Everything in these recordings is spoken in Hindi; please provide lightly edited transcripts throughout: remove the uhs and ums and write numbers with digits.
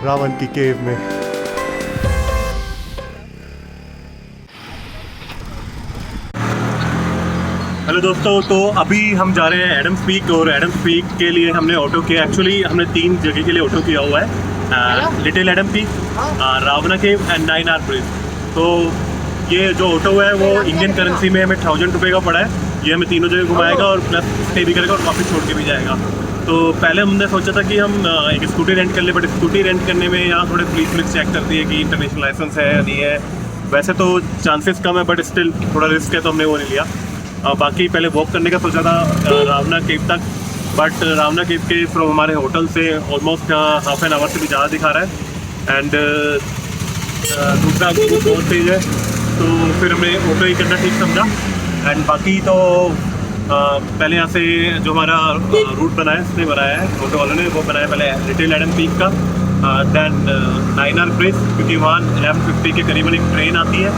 रावण की केव में। हेलो दोस्तों, तो अभी हम जा रहे हैं एडम्स पीक, और एडम्स पीक के लिए हमने ऑटो किया। एक्चुअली हमने 3 जगह के लिए ऑटो किया हुआ है, लिटिल एडम पीक, रावना केव एंड 9 आर ब्रिज। तो ये जो ऑटो है वो इंडियन करेंसी में हमें 1000 रुपये का पड़ा है। ये हमें तीनों जगह घुमाएगा और प्लस स्टे भी करेगा और वापस छोड़ के भी जाएगा। तो पहले हमने सोचा था कि हम एक स्कूटी रेंट कर ले, बट स्कूटी रेंट करने में यहाँ थोड़े पुलिस चेक करती है कि इंटरनेशनल लाइसेंस है या नहीं है। वैसे तो चांसेस कम है, बट स्टिल थोड़ा रिस्क है, तो हमने वो नहीं लिया। बाकी पहले वॉक करने का सोचा था रावना केव तक, बट रावना केव के फ्रॉम हमारे होटल से ऑलमोस्ट हाफ एन आवर से भी ज़्यादा दिखा रहा है। एंड दूसरा बहुत तेज है, तो फिर हमने ऑटो ही करना ठीक समझा। एंड बाकी तो पहले यहाँ से जो हमारा रूट बना है, उसने बनाया है ऑटो वालों ने, वो बनाया पहले लिटिल एडम पीक का, दैन 9 आर ब्रिज, क्योंकि वहाँ 11:50 के करीबन एक ट्रेन आती है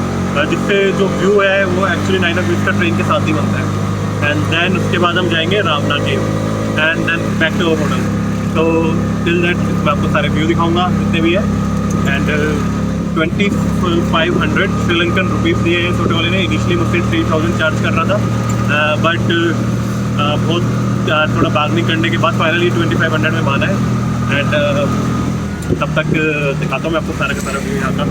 जिससे जो व्यू है वो एक्चुअली 9 आर ब्रिज का ट्रेन के साथ ही बनता है। एंड देन उसके बाद हम जाएंगे Ravana cave and then back to our hotel. तो टिल दैट मैं आपको सारे व्यू दिखाऊंगा जितने भी है। एंड 2500 श्रीलंकन रुपीज़ दिए इस ऑटो वाले ने। इनिशियली मुझसे 3000 चार्ज कर रहा था, बट बहुत थोड़ा बार्गेनिंग करने के बाद फाइनली 2500 में माना है। एंड तब तक दिखाता हूँ मैं आपको सारा का सारा व्यू यहाँ का।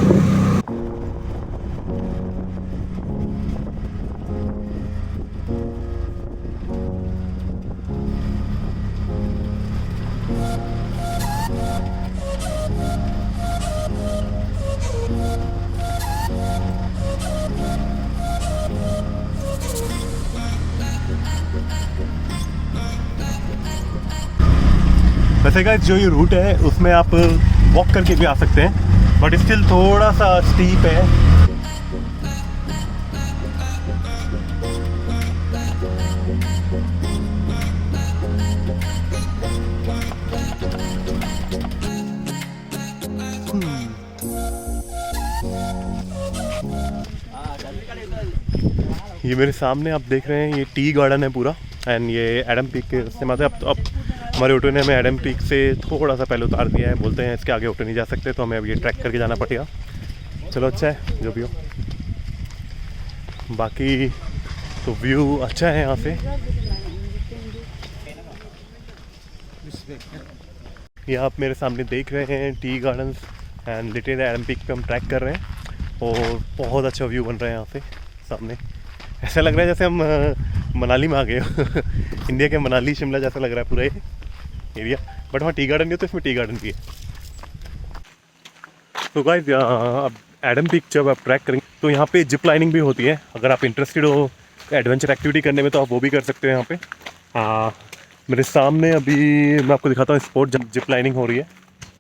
वैसे गाइस जो ये रूट है उसमें आप वॉक करके भी आ सकते हैं, बट स्टिल थोड़ा सा स्टीप है। ये मेरे सामने आप देख रहे हैं, ये टी गार्डन है पूरा। एंड ये एडम पीक के रास्ते में अब हमारे ऑटो ने हमें एडम पीक से थोड़ा सा पहले उतार दिया है। बोलते हैं इसके आगे ऑटो नहीं जा सकते, तो हमें अब ये ट्रैक करके जाना पड़ेगा। चलो अच्छा है जो भी हो। बाकी तो व्यू अच्छा है यहाँ से। ये आप मेरे सामने देख रहे हैं tea gardens and little Adam peak पे हम ट्रैक कर रहे हैं, और बहुत अच्छा व्यू बन रहा है यहाँ से सामने। ऐसा लग रहा है जैसे हम मनाली में आ गए हो इंडिया के मनाली शिमला जैसा लग रहा है पूरा ये एरिया। बट वहाँ टी गार्डन नहीं हो, तो इसमें टी गार्डन भी है। तो गाइस अब एडम पीक जब आप ट्रैक करेंगे तो यहाँ पे जिप लाइनिंग भी होती है। अगर आप इंटरेस्टेड हो एडवेंचर एक्टिविटी करने में तो आप वो भी कर सकते हो यहाँ पे। मेरे सामने अभी मैं आपको दिखाता हूँ स्पॉट जब जिप लाइनिंग हो रही है।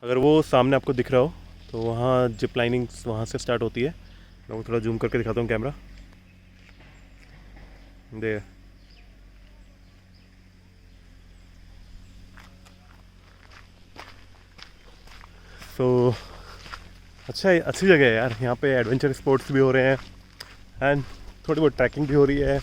अगर वो सामने आपको दिख रहा हो तो वहाँ जिप लाइनिंग वहाँ से स्टार्ट होती है। मैं थोड़ा जूम करके दिखाता हूँ कैमरा दे। तो अच्छा है, अच्छी जगह है यार। यहाँ पे एडवेंचर स्पोर्ट्स भी हो रहे हैं एंड थोड़ी बहुत ट्रैकिंग भी हो रही है।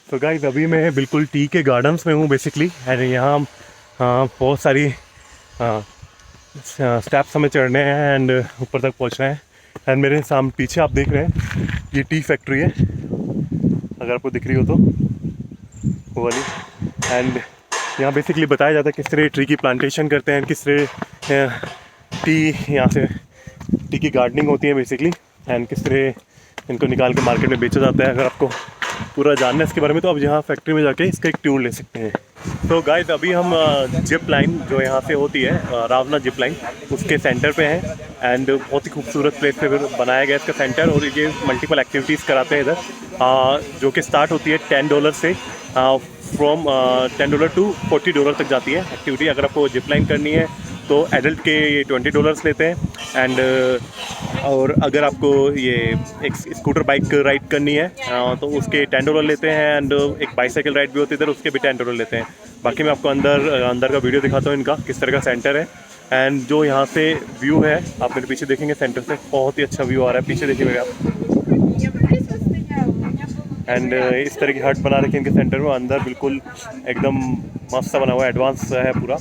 तो गाइस अभी मैं बिल्कुल टी के गार्डन्स में हूँ बेसिकली। एंड यहाँ बहुत सारी स्टेप्स हमें चढ़ने हैं एंड ऊपर तक पहुँचना है। एंड मेरे सामने पीछे आप देख रहे हैं ये टी फैक्ट्री है, अगर आपको दिख रही हो तो वो वाली। एंड यहाँ बेसिकली बताया जाता है किस तरह ट्री की प्लांटेशन करते हैं, किस तरह टी यहाँ से टी की गार्डनिंग होती है बेसिकली, एंड किस तरह इनको निकाल के मार्केट में बेचा जाता है। अगर आपको पूरा जानना है इसके बारे में तो आप यहाँ फैक्ट्री में जाके इसका एक टूर ले सकते हैं। तो गाइस अभी हम जिप लाइन जो यहाँ से होती है रावना जिप लाइन, उसके सेंटर पे हैं। एंड बहुत ही खूबसूरत प्लेस पे बनाया गया इसका सेंटर, और ये मल्टीपल एक्टिविटीज़ कराते हैं इधर, जो कि स्टार्ट होती है $10 से, फ्रॉम $10 टू $40 तक जाती है एक्टिविटी। अगर आपको जिप लाइन करनी है तो एडल्ट के ये $20 लेते हैं। एंड और अगर आपको ये एक स्कूटर बाइक राइड करनी है तो उसके $10 लेते हैं। एंड एक बाइसाइकिल राइड भी होती है इधर, उसके भी $10 लेते हैं। बाकी मैं आपको अंदर का वीडियो दिखाता हूँ इनका किस तरह का सेंटर है। एंड जो यहाँ से व्यू है आप मेरे पीछे देखेंगे सेंटर से, बहुत ही अच्छा व्यू आ रहा है, पीछे देखिए मेरे आप। एंड इस तरह की हट बना रखी है इनके सेंटर में, अंदर बिल्कुल एकदम मस्त सा बना हुआ है, एडवांस है पूरा।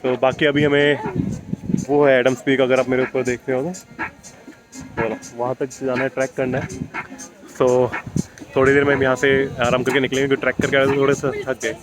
तो बाकी अभी हमें वो है एडम्स पीक, अगर आप मेरे ऊपर देख रहे हो तो वहाँ तक जाना है, ट्रैक करना है। तो थोड़ी देर में हम यहाँ से आराम करके निकलेंगे, क्योंकि ट्रैक करके आए तो थोड़े से थक गए।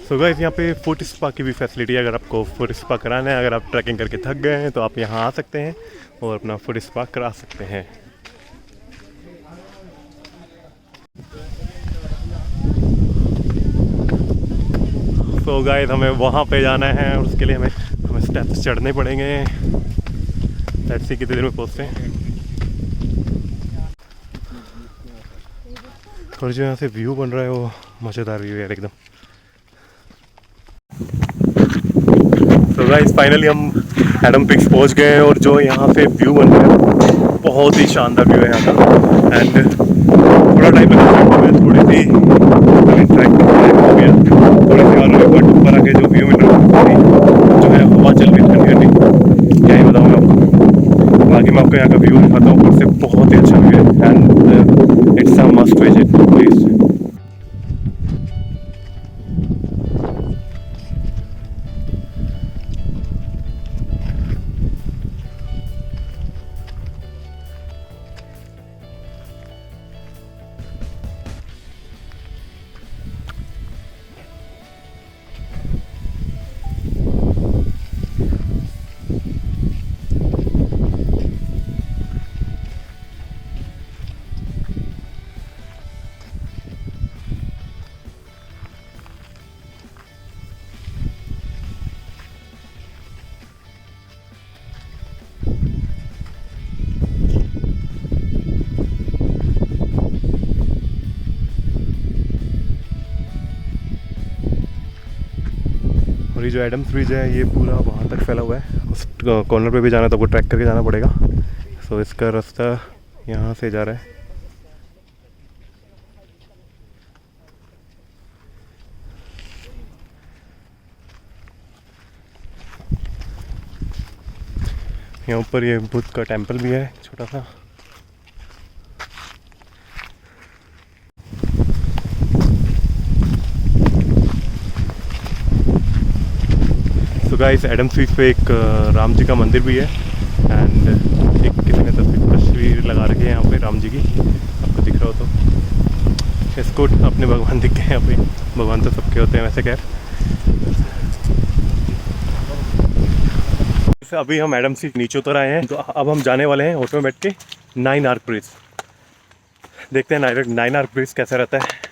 सो गाइस यहाँ पे फुट स्पा की भी फैसिलिटी है, अगर आपको फुट स्पा कराना है, अगर आप ट्रैकिंग करके थक गए हैं तो आप यहाँ आ सकते हैं और अपना फुट स्पा करा सकते हैं। सो गाइस हमें वहाँ पे जाना है और उसके लिए हमें स्टेप्स चढ़ने पड़ेंगे। लेट्स सी कितनी देर में पहुँचते हैं। और जो यहाँ से व्यू बन रहा है वो मज़ेदार व्यू है एकदम। तो गाइस फाइनली हम एडम पिक्स पहुंच गए हैं और जो यहाँ पे व्यू बन रहा है बहुत ही शानदार व्यू है यहाँ का। एंड थोड़ा टाइम लगा, मैं थोड़ी सी ट्रैक हो गया, थोड़ी सी और बट ऊपर आके जो व्यू मिल रहा है, जो है हवा चल रही ठंडी ठंडी, क्या ही बताऊँ आपको। बाकी मैं आपको यहाँ का व्यू दिखाता हूँ, ऊपर से बहुत ही अच्छा व्यू है and it's a must visit please. और ये जो एडम्स ब्रिज है ये पूरा वहाँ तक फैला हुआ है, उस कॉर्नर पे भी जाना है तो आपको ट्रैक करके जाना पड़ेगा। सो इसका रास्ता यहाँ से जा रहा है। यहाँ ऊपर ये बुद्ध का टेंपल भी है छोटा सा। गाइस एडम्स पीक पे एक राम जी का मंदिर भी है एंड एक किसी ने तस्वीर लगा रखी है यहाँ पे राम जी की, आपको दिख रहा हो तो। इसको अपने भगवान दिख गए यहाँ पे, भगवान तो सबके होते हैं वैसे खैर। अभी हम एडम्स पीक नीचे उतर आए हैं, तो अब हम जाने वाले हैं ऑटो में बैठ के 9 आर्क ब्रिज। देखते हैं 9 आर्क ब्रिज कैसा रहता है।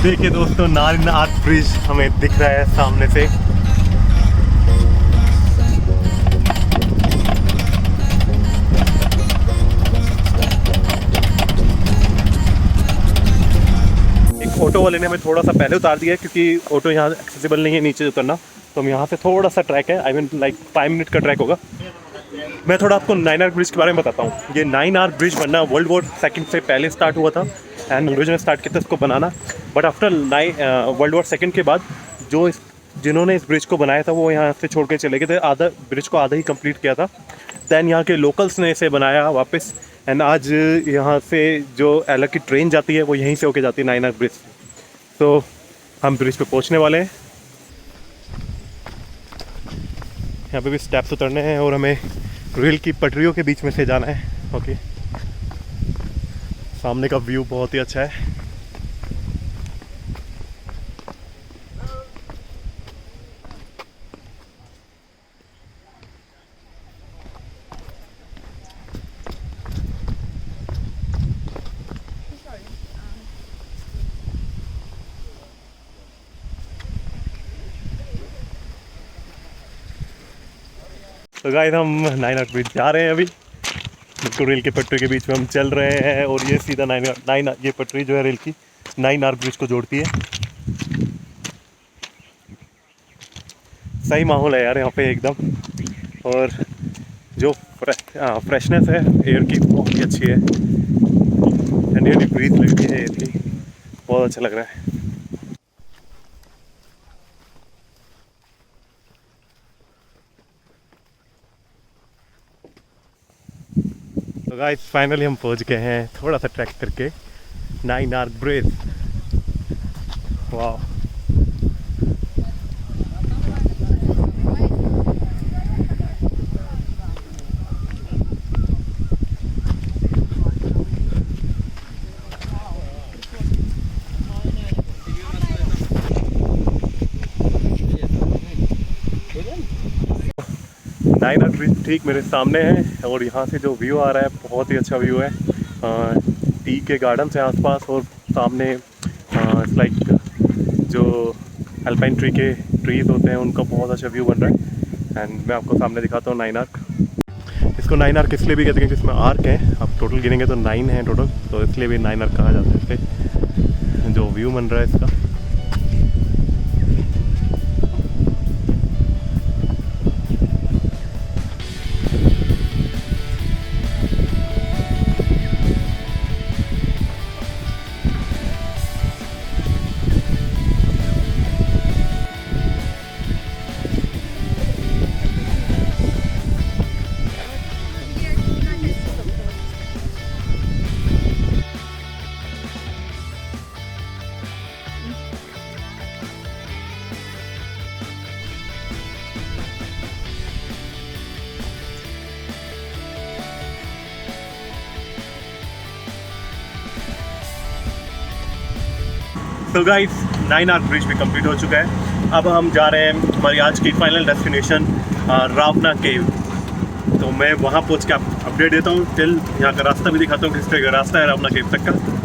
देखिए दोस्तों 9 आर्क ब्रिज हमें दिख रहा है सामने से। वाले ने हमें थोड़ा सा पहले उतार दिया है क्योंकि ऑटो यहाँ एक्सेसिबल नहीं है नीचे उतरना। तो हम यहाँ से थोड़ा सा ट्रैक है, आई मीन लाइक 5 मिनट का ट्रैक होगा। मैं थोड़ा आपको 9 आर ब्रिज के बारे में बताता हूँ। ये 9 आर ब्रिज बनना वर्ल्ड वॉर सेकंड से पहले स्टार्ट हुआ था एंड अंग्रेजों ने स्टार्ट किया था इसको बनाना। But after world war second के बाद जिन्होंने इस ब्रिज को बनाया था वो यहाँ से छोड़ के चले गए थे। आधा ब्रिज को आधा ही कंप्लीट किया था। दैन यहाँ के लोकल्स ने इसे बनाया वापस एंड आज यहाँ से जो अलग की ट्रेन जाती है वो यहीं से होके जाती है 9 आर ब्रिज। तो हम ब्रिज पे पहुँचने वाले हैं। यहाँ पे भी स्टेप्स उतरने हैं और हमें रेल की पटरियों के बीच में से जाना है। ओके, सामने का व्यू बहुत ही अच्छा है। तो गाइस हम 9 आर ब्रिज जा रहे हैं अभी। बिल्कुल रेल के पटरी के बीच में हम चल रहे हैं और ये सीधा 9 ये पटरी जो है रेल की 9 आर ब्रिज को जोड़ती है। सही माहौल है यार यहाँ पे एकदम। और जो फ्रेशनेस है एयर की बहुत ही अच्छी है। ठंडी ब्रीज लगती है एयर की, बहुत अच्छा लग रहा है। तो गाइस फाइनली हम पहुंच गए हैं थोड़ा सा ट्रैक करके 9 आर ब्रिज। वाह, नाइन आर ब्रिज ठीक मेरे सामने है और यहाँ से जो व्यू आ रहा है बहुत ही अच्छा व्यू है। टी के गार्डन है आसपास और सामने इट्स लाइक जो अल्पाइन ट्री के ट्रीज होते हैं उनका बहुत अच्छा व्यू बन रहा है। एंड मैं आपको सामने दिखाता हूँ 9 आर्क। इसको 9 आर्क इसलिए भी कहते हैं कि इसमें आर्क है, आप टोटल गिनेंगे तो 9 है टोटल, तो इसलिए भी 9 आर्क कहा जाता है इससे। जो व्यू बन रहा है इसका तो गाइस 9 आर ब्रिज भी कंप्लीट हो चुका है। अब हम जा रहे हैं हमारी आज की फाइनल डेस्टिनेशन रावना केव। तो मैं वहाँ पहुँच के आप अपडेट देता हूँ। टिल यहाँ का रास्ता भी दिखाता हूँ किस तरह का रास्ता है रावना केव तक का।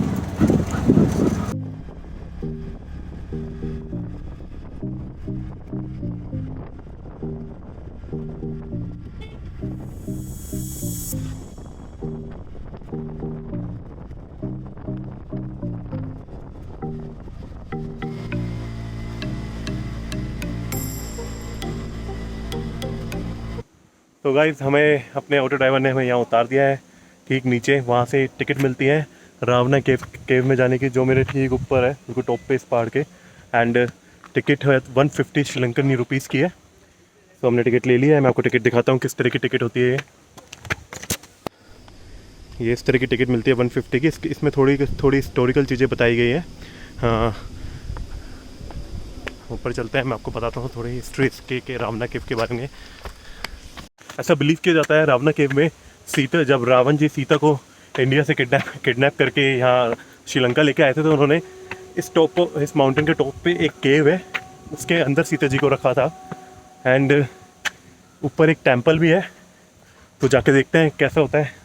तो गाइज़ हमें अपने ऑटो ड्राइवर ने हमें यहाँ उतार दिया है ठीक नीचे। वहाँ से टिकट मिलती है रावना केव में जाने की, जो मेरे ठीक ऊपर है बिल्कुल टॉप पे इस पहाड़ के। एंड टिकट है 150 श्रीलंकन रुपीज़ की है। तो हमने टिकट ले लिया है। मैं आपको टिकट दिखाता हूँ किस तरह की टिकट होती है। ये इस तरह की टिकट मिलती है 150 की। इसमें थोड़ी हिस्टोरिकल चीज़ें बताई गई है। हाँ, ऊपर चलते हैं, मैं आपको बताता हूँ थोड़ी हिस्ट्री इसके के रावना केव के बारे में। ऐसा बिलीव किया जाता है रावना केव में सीता, जब रावण जी सीता को इंडिया से किडनैप करके यहाँ श्रीलंका लेके आए थे, तो उन्होंने इस माउंटेन के टॉप पे एक केव है, उसके अंदर सीता जी को रखा था। एंड ऊपर एक टेंपल भी है, तो जाके देखते हैं कैसा होता है।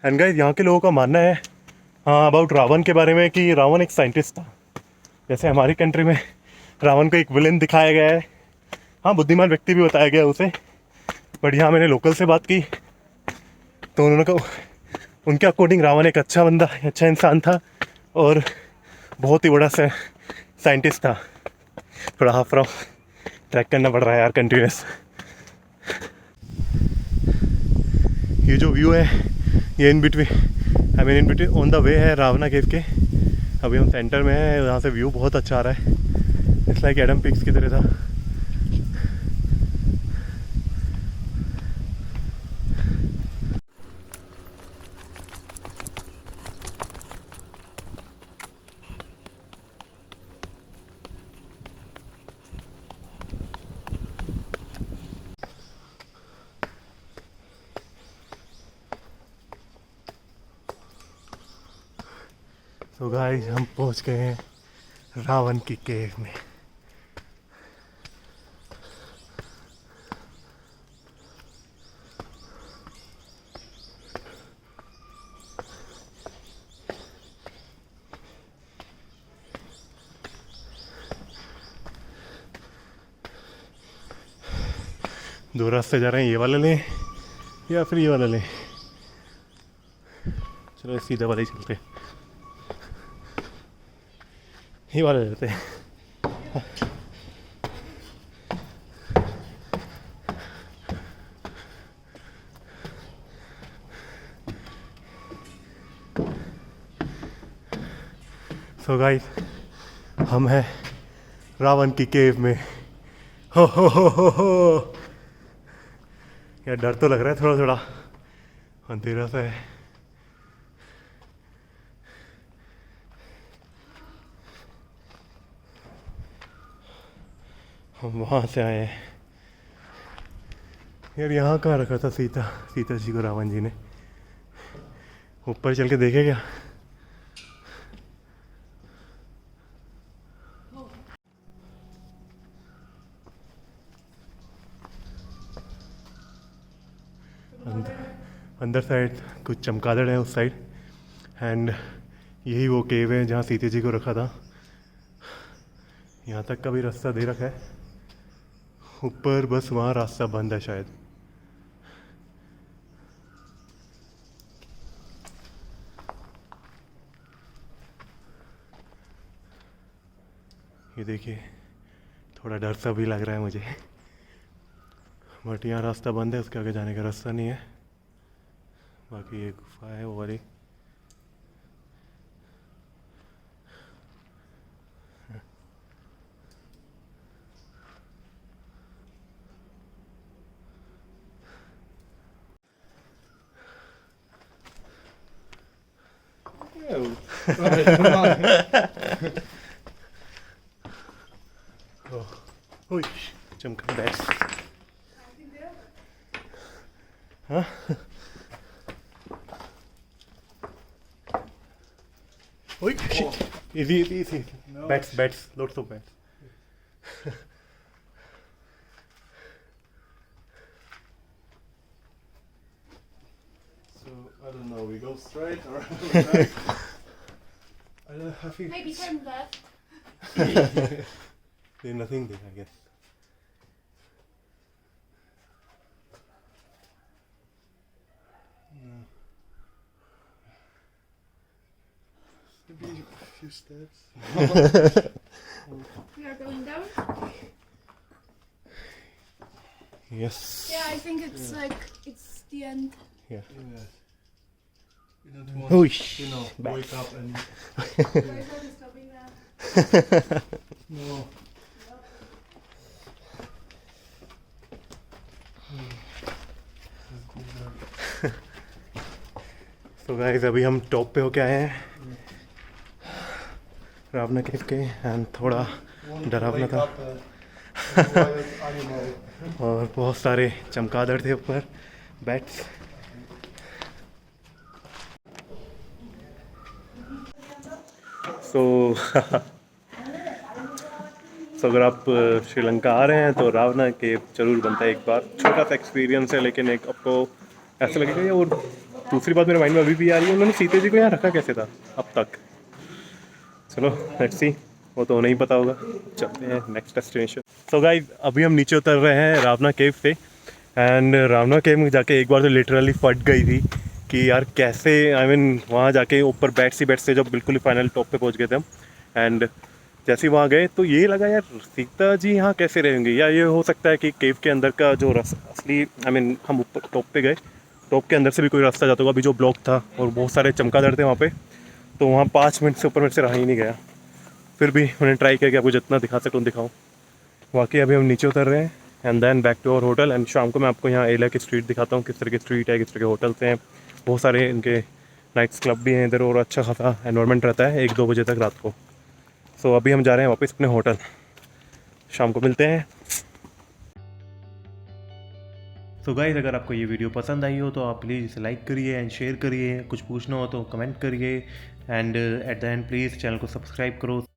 एंड गाइस यहाँ के लोगों का मानना है हाँ अबाउट रावण के बारे में कि रावण एक साइंटिस्ट था। जैसे हमारी कंट्री में रावण को एक विलेन दिखाया गया है, हाँ बुद्धिमान व्यक्ति भी बताया गया उसे, बट यहाँ मैंने लोकल से बात की तो उन्होंने कहा उनके अकॉर्डिंग रावण एक अच्छा बंदा, अच्छा इंसान था और बहुत ही बड़ा साइंटिस्ट था। थोड़ा हाफ रहा हूँ, ट्रैक करना पड़ रहा है यार कंटिन्यूस। ये जो व्यू है ये in between on the way है रावना केव के। अभी हम सेंटर में हैं, यहाँ से व्यू बहुत अच्छा आ रहा है, इट्स लाइक एडम पिक्स की तरह था। तो गाइस हम पहुंच गए हैं रावण की केव में। दो रास्ते जा रहे हैं, ये वाला लें या फिर ये वाला लें। चलो सीधा वाले ही चलते हैं, ये वाला लेते हैं। सो गाइस हम हैं रावण की केव में। हो यार डर तो लग रहा है थोड़ा थोड़ा, अंधेरा सा है। हम वहाँ से आए हैं यार। यहाँ कहाँ रखा था सीता जी को रावण जी ने? ऊपर चल के देखे क्या? अंदर साइड कुछ चमगादड़ है उस साइड, एंड यही वो केव है जहाँ सीता जी को रखा था। यहाँ तक का भी रास्ता दे रखा है, ऊपर बस वहाँ रास्ता बंद है शायद। ये देखिए थोड़ा डर सा भी लग रहा है मुझे, बट यहाँ रास्ता बंद है, उसके आगे जाने का रास्ता नहीं है। बाकी एक गुफा है वो वाली। ओह चमका बैठ। हाँ ओए shit, easy bats lots of bats. I don't know, we go straight or back? I think Maybe turn left. there's nothing there, I guess. No. Maybe a few steps. We are going down. Yes. Yeah, I think it's it's the end. Yeah. Yes. You don't want Oish. to wake up and Why is that stopping now? no. तो गाइस अभी हम टॉप पे होके आए हैं रावना केव के, एंड थोड़ा डरावना था और बहुत सारे चमगादड़ थे ऊपर, बैट्स। सो अगर आप श्रीलंका आ रहे हैं तो रावना केव जरूर बनता है एक बार। छोटा सा एक्सपीरियंस है, लेकिन एक आपको ऐसा लगेगा। और दूसरी बात मेरे माइंड में अभी भी आ रही है, उन्होंने सीता जी को यहाँ रखा कैसे था अब तक। चलो लेट्स सी, वो तो नहीं पता होगा। चलते हैं नेक्स्ट डेस्टिनेशन। सो गाइस अभी हम नीचे उतर रहे हैं रावना केव से, एंड रावना केव में जाके एक बार तो लिटरली फट गई थी कि यार कैसे आई मीन वहाँ जाके ऊपर बैठते जब बिल्कुल ही फाइनल टॉप पे पहुँच गए थे हम। एंड जैसे ही वहाँ गए तो ये लगा यार सीता जी यहाँ कैसे रहेंगे, या ये हो सकता है कि केव के अंदर का जो असली आई मीन हम ऊपर टॉप पे गए, टॉप के अंदर से भी कोई रास्ता जाता होगा। अभी जो ब्लॉक था और बहुत सारे चमगादड़ थे वहाँ पे, तो वहाँ 5 मिनट से ऊपर मेरे से रहा ही नहीं गया। फिर भी मैंने ट्राई किया कि आपको जितना दिखा सकूँ दिखाऊँ। वाकई अभी हम नीचे उतर रहे हैं and then back to our hotel. And शाम को मैं आपको यहाँ एला की स्ट्रीट दिखाता हूँ, किस तरह की स्ट्रीट है, किस तरह के होटल्स हैं। बहुत सारे इनके नाइट्स क्लब भी हैं इधर और अच्छा खासा एनवायरनमेंट रहता है 1-2 बजे तक रात को। सो अभी हम जा रहे हैं वापस अपने होटल, शाम को मिलते हैं। सो गाइस, अगर आपको ये वीडियो पसंद आई हो तो आप प्लीज़ इसे लाइक करिए एंड शेयर करिए। कुछ पूछना हो तो कमेंट करिए and at the end please channel को सब्सक्राइब करो।